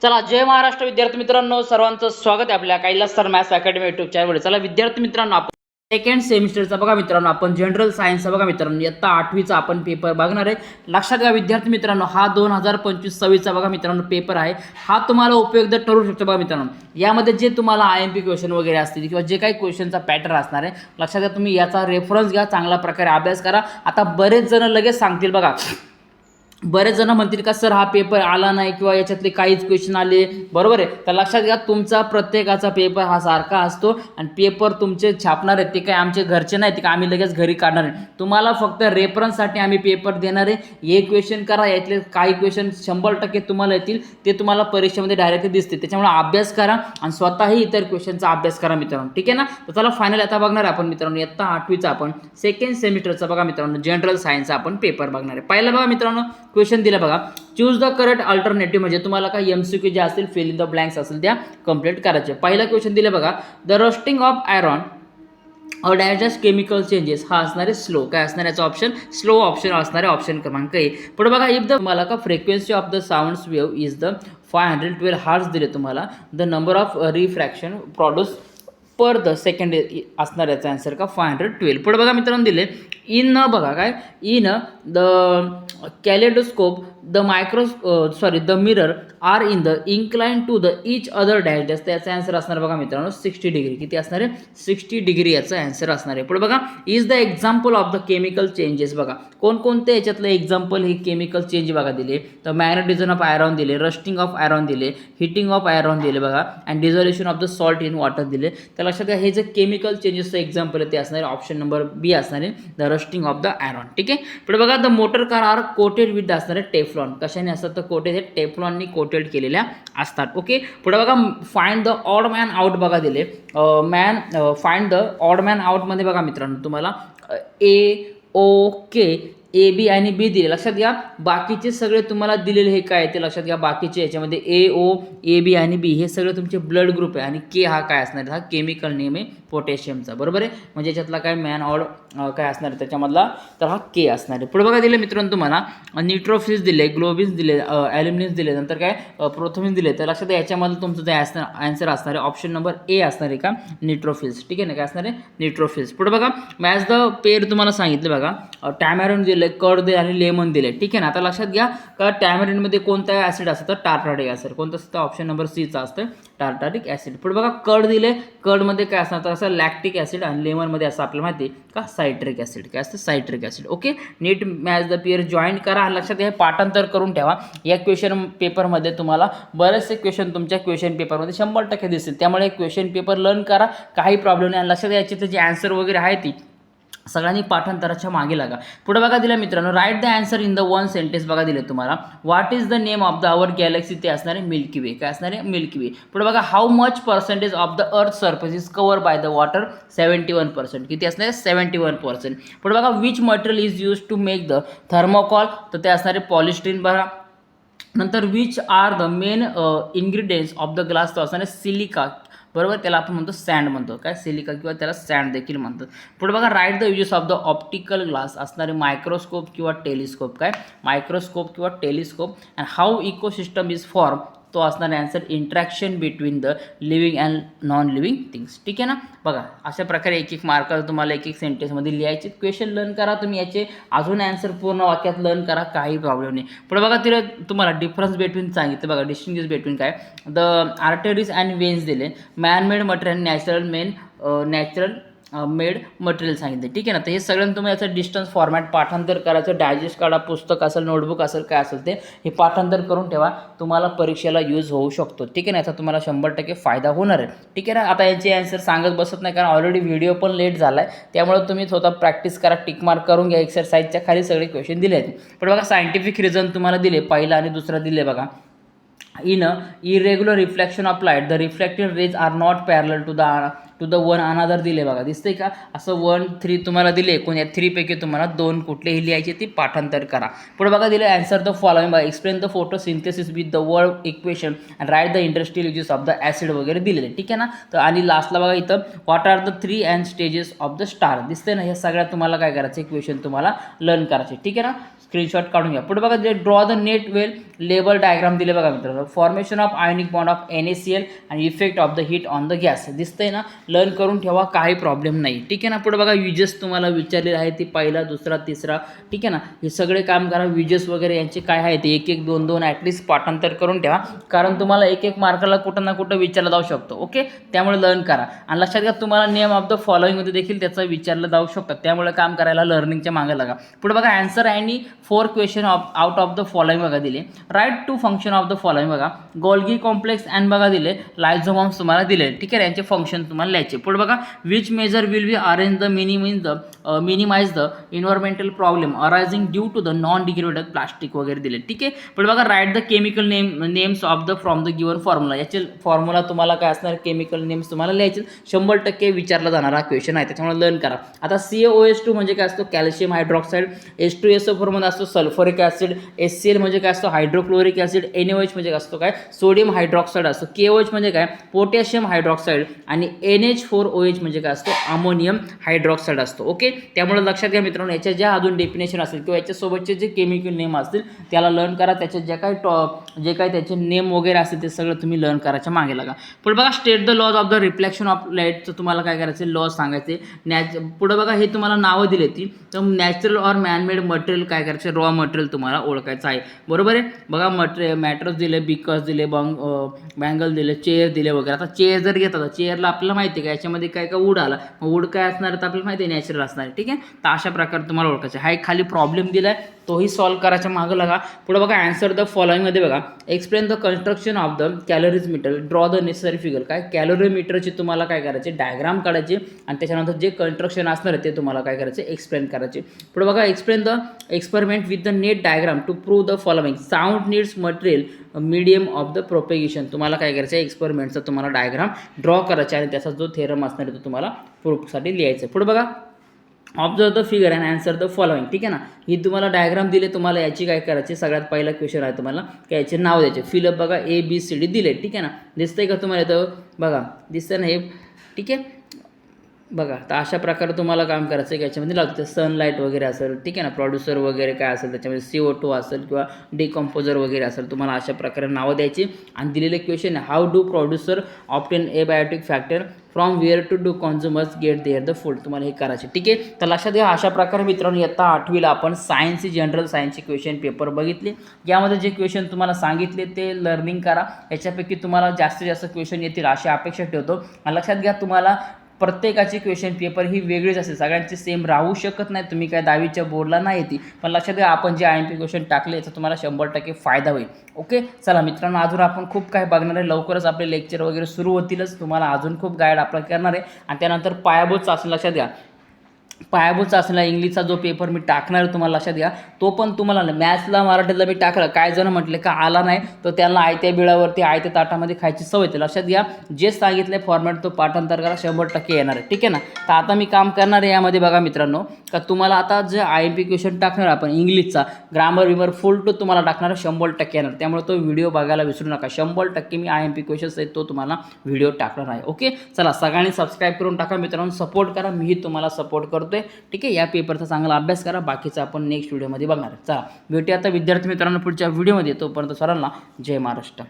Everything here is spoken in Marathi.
चला, जय महाराष्ट्र विद्यार्थी मित्रांनो, सर्वांचं स्वागत आहे आपल्या Kailas sir maths academy YouTube चॅनलवर। चला विद्यार्थी मित्रांनो, आपण सेकंड सेमिस्टरचा बघा मित्रांनो, आपण जनरल सायन्सचा बघा मित्रांनो, इयत्ता 8वीचा आपण पेपर बघणार आहे। लक्षात घ्या विद्यार्थी मित्रांनो, हा 2025-26चा बघा मित्रांनो पेपर आहे। हा तुम्हाला उपयुक्त ठरू शकतो बघा मित्रांनो। यामध्ये जे तुम्हाला IMP क्वेश्चन वगैरे असतील किंवा जे काही क्वेश्चनचा पॅटर्न असणार आहे, लक्षात घ्या, तुम्ही याचा रेफरन्स घ्या, चांगल्या प्रकारे अभ्यास करा। आता बरेच जण लगेच सांगतील बघा, बरेच जण म्हणतील का सर हा पेपर आला नाही किंवा याच्यातले काहीच क्वेश्चन आले, बरोबर आहे। तर लक्षात घ्या, तुमचा प्रत्येकाचा पेपर हा सारखा असतो आणि पेपर तुमचे छापणार आहेत ते काय आमचे घरचे नाही, ते काय आम्ही लगेच घरी काढणार आहे। तुम्हाला फक्त रेफरन्ससाठी आम्ही पेपर देणार आहे। हे क्वेश्चन करा, यातले काही क्वेश्चन 100% तुम्हाला येतील, ते तुम्हाला परीक्षेमध्ये डायरेक्टली दिसते। त्याच्यामुळे अभ्यास करा आणि स्वतःही इतर क्वेश्चनचा अभ्यास करा मित्रांनो, ठीक आहे ना। तर चला फायनल आता बघणार आहे आपण मित्रांनो, इयत्ता 8वीचा आपण सेकंड सेमिस्टरचा बघा मित्रांनो, जनरल सायन्सचा आपण पेपर बघणार आहे। पहिला बघा मित्रांनो, क्वेश्चन दिला बघा, चूज द करेक्ट अल्टरनेटिव्ह, म्हणजे तुम्हाला काय MCQ जे असतील, फिल इन द ब्लँक्स असेल त्या कंप्लीट करायचे। पहिला क्वेश्चन दिला बघा, द रोस्टिंग ऑफ आयरॉन और डायजेस्ट केमिकल चेंजेस, हा असणार आहे स्लो, काय असणार याचा ऑप्शन स्लो ऑप्शन असणार आहे, ऑप्शन क्रमांक ए। पुढे बघा, इफ द तुम्हाला का frequency of the sounds wave is the 512 hertz दिले तुम्हाला, the number of refraction produce per the second असणार याचा आन्सर का 512। पुढे बघा मित्रांनो दिले, इन बघा काय, in the kaleidoscope the the mirror are in the incline to the each other dash, त्याचा आन्सर असणार बघा मित्रांनो 60 डिग्री। किती असणार आहे? 60 डिग्री याचा आन्सर असणार आहे। पुढे बघा, is the example of the chemical changes, बघा कोणकोणते याच्यातलं एक्झाम्पल हे केमिकल चेंज बघा दिले, तर मॅग्नेटिझम ऑफ आयरॉन दिले, रस्टिंग ऑफ आयरॉन दिले, हिटिंग ऑफ आयरॉन दिले बघा, and dissolution of the salt in water दिले। तर लक्षात घ्या, हे जे केमिकल चेंजेसचं एक्झाम्पल आहे ते असणार आहे ऑप्शन नंबर बी असणार आहे, the rusting of the iron, ठीक आहे। पुढे बघा, the motor car are coated with असणार आहे टेफ्लॉन, कशाने असतात तर कोटेड, हे टेफ्लॉननी कोटेड केलेल्या असतात, ओके। पुढे बघा, find the odd man out बघा दिले, find the odd man out मध्ये बघा मित्रांनो तुम्हाला AOK AB आणि B दिले। लक्षात घ्या, बाकीचे सगळे तुम्हाला दिलेले हे काय ते लक्षात घ्या, बाकीचे याच्यामध्ये AO AB आणि B हे सगळे तुमचे ब्लड ग्रुप आहे, आणि K हा काय असणार, हा केमिकल नेम आहे पोटॅशियमचा, बरोबर आहे। म्हणजे याच्यातला काय मॅन ऑड काय असणार आहे त्याच्यामधला, तर हा K असणार आहे। पुढे बघा दिले मित्रांनो तुम्हाला, निट्रोफिल्स दिले, ग्लोबिन्स दिले, ॲल्युमिनियम दिले, नंतर काय प्रोथोमिन दिले। तर लक्षात घ्या, याच्यामध्ये तुमचं जे आन्सर असणार आहे ऑप्शन नंबर ए असणार आहे का, निट्रोफिल्स, ठीक आहे ना, काय असणार आहे निट्रोफिल्स। पुढे बघा, मॅच द पेअर तुम्हाला सांगितलं बघा, टॅमॅरिन दिले, कर्ड दिले आणि लेमन दिले, ठीक आहे ना। आता लक्षात घ्या का टॅमॅरिनमध्ये कोणता ॲसिड असतं, तर टार्टारिक ॲसिड, कोणतं असतं ऑप्शन नंबर सीचा असतं टार्टारिक ॲसिड। पुढे बघा, कर्ड दिले, कर्डमध्ये काय असणार तर असं लॅक्टिक ॲसिड, आणि लेमनमध्ये असं आपल्याला माहिती का सायट्रिक ॲसिड, काय असतं सायट्रिक ॲसिड, ओके। नीट मॅच द पेअर जॉईन करा, आणि लक्षात घ्या पाठांतर करून ठेवा। या क्वेश्चन पेपरमध्ये तुम्हाला बरेचसे क्वेश्चन तुमच्या क्वेश्चन पेपरमध्ये 100% दिसतील, त्यामुळे क्वेश्चन पेपर लर्न करा, काही प्रॉब्लेम नाही। आणि लक्षात घ्या, याची जे आन्सर वगैरे आहे ती सगळ्यांनी पाठांतराच्या मागे लागा। पुढे बघा दिला मित्रांनो, write the answer in the one sentence बघा दिले तुम्हाला, what is the name of the our galaxy, ते असणार आहे मिल्की वे, काय असणार आहे मिल्की वे। पुढे बघा, how much percentage of the earth surface is cover by the water, 71%, किती असणार आहे 71%। पुढे बघा, which material is use to make the thermocol, तर ते असणार आहे पॉलिस्टीन बघा। नंतर which are the main ingredients of the glass, तो असणार आहे सिलिका, बरोबर, त्याला आपण म्हणतो सँड म्हणतो, काय सिलिका किंवा त्याला सँड देखील म्हणतात। पुढे बघा, write the uses of the optical glass, असणारे मायक्रोस्कोप किंवा टेलिस्कोप, काय मायक्रोस्कोप किंवा telescope, and how ecosystem is form, तो असणार answer interaction between the living and non living things, ठीक आहे ना। बघा, अशा प्रकारे एक एक मार्क तुम्हाला एक एक सेंटेन्समध्ये लिहायचे, क्वेश्चन लर्न करा तुम्ही, याचे अजून आन्सर पूर्ण वाक्यात लर्न करा, काही प्रॉब्लेम नाही। पुढे बघा, तिला तुम्हाला डिफरन्स बिटवीन सांगितलं बघा, डिस्टिंग्विश बिटवीन काय, द आर्टरीज अँड वेन्स दिले, man made material, natural made material सांगितले, ठीक आहे ना। तर हे सगळ्यांना तुम्ही याचं डिस्टन्स फॉर्मॅट पाठांतर करायचं, डायजेस्ट काढा, पुस्तक असेल, नोटबुक असेल, काय असेल ते हे पाठांतर करून ठेवा, तुम्हाला परीक्षेला यूज होऊ शकतो, ठीक आहे ना। याचा तुम्हाला 100% फायदा होणार आहे, ठीक आहे ना। आता याचे आन्सर सांगत बसत नाही, कारण ऑलरेडी व्हिडिओ पण लेट झाला आहे, त्यामुळे तुम्ही स्वतः प्रॅक्टिस करा, टिक मार्क करून घ्या, एक्सरसाइजच्या खाली सगळे क्वेश्चन दिले आहेत। पण बघा, सायंटिफिक रिझन तुम्हाला दिले, पहिला आणि दुसरा दिले बघा, in a irregular reflection of light the reflected rays are not parallel to the to the one another दिले बघा, दिसतंय का असं 1 3 तुम्हाला दिले, कोण या 3 पैकी तुम्हाला 2 कुठलेही लिहायचे ती पाठांतर करा. पुढे बघा दिले आन्सर द फॉलोइंग बघा, explain the photosynthesis with the word equation and write the industrial uses of the acid वगैरे दिलेले, ठीक आहे ना. तर आणि लास्टला बघा इथं what are the 3 and stages of the star, दिसते ना. हे सगळ्या तुम्हाला काय करायचं इक्वेशन तुम्हाला लर्न करायचे, ठीक आहे ना. स्क्रीनशॉट काढून घ्या. पुढे बघा जे draw the net well label diagram दिले बघा मित्रांनो, formation of ionic bond of NaCl आणि effect of the heat on the gas, दिसतंय ना. लर्न करून ठेवा, काही प्रॉब्लेम नाही, ठीक आहे ना. पुढे बघा विजेस तुम्हाला विचारलेले आहे ती पहिला दुसरा तिसरा, ठीक आहे ना. हे सगळे काम करा, विजेस वगैरे यांचे काय आहे ते 1 1 2 2 ॲटलिस्ट पाठांतर करून ठेवा, कारण तुम्हाला 1 1 मार्काला कुठं ना कुठं विचारला जाऊ शकतो. ओके, त्यामुळे लर्न करा. आणि लक्षात घ्या तुम्हाला नेम ऑफ द फॉलोइंगमध्ये देखील त्याचा विचारलं जाऊ शकतं, त्यामुळे काम करायला लर्निंगच्या मागे लागा. पुढे बघा आन्सर आणि 4 question out of the following बघा दिले, write two function of the following बघा, गोल्गी कॉम्प्लेक्स अँड बघा दिले, लायझोमॉम्स तुम्हाला दिले, ठीक आहे. यांचे फंक्शन तुम्हाला लिहायचे. पुढे बघा which measure will be arrange the minimize the environmental problem arising due to the non degradable plastic वगैरे दिले, ठीक आहे. पुढे बघा write the chemical names of the from the given formula, याचे फॉर्म्युला तुम्हाला काय असणार, केमिकल नेम्स तुम्हाला लिहायचे. 100% विचारला जाणारा क्वेश्चन आहे, त्याच्यामुळे लर्न करा. आता CaOH2 म्हणजे काय असतो, कॅल्शियम हायड्रॉक्साईड, H2SO4 मध्ये असतो सल्फ्युरिक ॲसिड, HCl म्हणजे काय असतो हायड्रोक्लोरिक ॲसिड, NaOH म्हणजे काय असतो काय सोडियम हायड्रॉक्साईड असतो, KOH म्हणजे काय पोटॅशियम हायड्रॉक्साईड आणि NH4OH म्हणजे काय असतो अमोनियम हायड्रॉक्साईड असतो. ओके, त्यामुळे लक्षात घ्या मित्रांनो, याच्या ज्या अजून डेफिनेशन असतील किंवा याच्यासोबतचे जे केमिकल नेम असतील त्याला लर्न करा, त्याचे जे काही त्याचे नेम वगैरे असतील ते सगळं तुम्ही लर्न करायच्या मागे लागा. पुढे बघा state the laws of the reflection of लाईटचं तुम्हाला काय करायचं, लॉज सांगायचे. पुढे बघा हे तुम्हाला नावं दिले ती, तर नॅचरल ऑर मॅनमेड मटेरियल काय करायचं, रॉ मटेरियल तुम्हाला ओळखायचं आहे, बरोबर आहे. बघा मॅटर्स दिले, बिकर्स दिले, बँगल दिले, चेअर दिले वगैरे. आता चेअर जर घेतात, चेअरला आपल्याला माहिती आहे का याच्यामध्ये काय काय वूड आला, वूड काय असणार तर आपल्याला माहिती आहे नॅचरल असणार आहे, ठीक आहे. तर अशा प्रकारे तुम्हाला ओळखायचं. हा एक खाली प्रॉब्लेम दिला आहे, तोही सॉल्व्ह करायच्या मागं लागा. पुढे बघा आन्सर द फॉलोइंगमध्ये बघा, explain the construction of the calories meter, draw the necessary figure, काय कॅलरी मीटरची तुम्हाला काय करायचे डायग्राम काढायचे आणि त्याच्यानंतर जे कन्स्ट्रक्शन असणार आहे ते तुम्हाला काय करायचे एक्सप्लेन करायचे. पुढे बघा explain the experiment with the neat diagram to prove the following, sound needs material medium of the propagation, तुम्हाला काय करायचं आहे एक्सपेरिमेंटचा तुम्हाला डायग्राम ड्रॉ करायचा आणि त्याचा जो थेरम असणार आहे तो तुम्हाला प्रूफसाठी लिहायचा. पुढे बघा observe the figure and answer the following, ठीक आहे ना. ही तुम्हाला डायग्राम दिले, तुम्हाला याची काय करायची, सगळ्यात पहिला क्वेश्चन आहे तुम्हाला काय याचे नाव द्यायचे. फिलअप बघा ABCD दिले, ठीक आहे ना. दिसतंय का तुम्हाला इथं बघा, दिसतं ना हे, ठीक आहे. बघा तर अशा प्रकारे तुम्हाला काम करायचं आहे. याच्यामध्ये लागतं सनलाईट वगैरे असेल, ठीक आहे ना, प्रोड्युसर वगैरे काय असेल त्याच्यामध्ये CO2 असेल किंवा डिकम्पोजर वगैरे असेल, तुम्हाला अशा प्रकारे नावं द्यायची. आणि दिलेले क्वेश्चन आहे how do producer obtain abiotic factor from where to do consumers get their the food, तुम्हाला हे करायचे, ठीक आहे. तर लक्षात घ्या अशा प्रकारे मित्रांनो इयत्ता 8वीला आपण सायन्सची जनरल सायन्सचे क्वेश्चन पेपर बघितले. यामध्ये जे क्वेश्चन तुम्हाला सांगितले ते लर्निंग करा, याच्यापैकी तुम्हाला जास्तीत जास्त क्वेश्चन येतील अशी अपेक्षा ठेवतो. आणि लक्षात घ्या तुम्हाला प्रत्येकाची क्वेश्चन पेपर ही वेगळीच असेल, सगळ्यांची सेम राहू शकत नाही. तुम्ही काय 10वीच्या बोर्डला नाही येते, पण लक्षात घ्या आपण जे IMP क्वेश्चन टाकले याचा तुम्हाला 100% फायदा होईल. ओके, चला मित्रांनो अजून आपण खूप काय बघणार आहे, लवकरच आपले लेक्चर वगैरे सुरू होतीलच, तुम्हाला अजून खूप गाईड आपला करणार आहे. आणि त्यानंतर पायाभूत चाचणी, लक्षात घ्या पायाभूत चाचणीला इंग्लिशचा जो पेपर मी टाकणार आहे तुम्हाला लक्षात घ्या, तो पण तुम्हाला मॅथ्सला मराठीला मी टाकलं. काय जण म्हटले का आला नाही तर त्यांना आयत्या बिळावरती आयत्या ताटामध्ये खायची सवय येते. लक्षात घ्या जे सांगितलं फॉर्मॅट तो पाठांतर करा, 100% येणार आहे, ठीक आहे ना. तर आता मी काम करणार आहे यामध्ये बघा मित्रांनो, का तुम्हाला आता जे IMP क्वेश्चन टाकणार आपण इंग्लिशचा ग्रामर विमर फुल टू तुम्हाला टाकणार 100% येणार. त्यामुळे तो व्हिडिओ बघायला विसरू नका. 100% मी IMP क्वेश्चन्स आहेत तो तुम्हाला व्हिडिओ टाकणार आहे. ओके, चला सगळ्यांनी सबस्क्राईब करून टाका मित्रांनो, सपोर्ट करा, मीही तुम्हाला सपोर्ट करतोय, ठीक आहे. या पेपरचा चांगला अभ्यास करा, बाकीचा आपण नेक्स्ट व्हिडिओमध्ये बघणार. चला भेटूया आता विद्यार्थी मित्रांनो पुढच्या व्हिडिओमध्ये. तोपर्यंत सर्वांना जय महाराष्ट्र.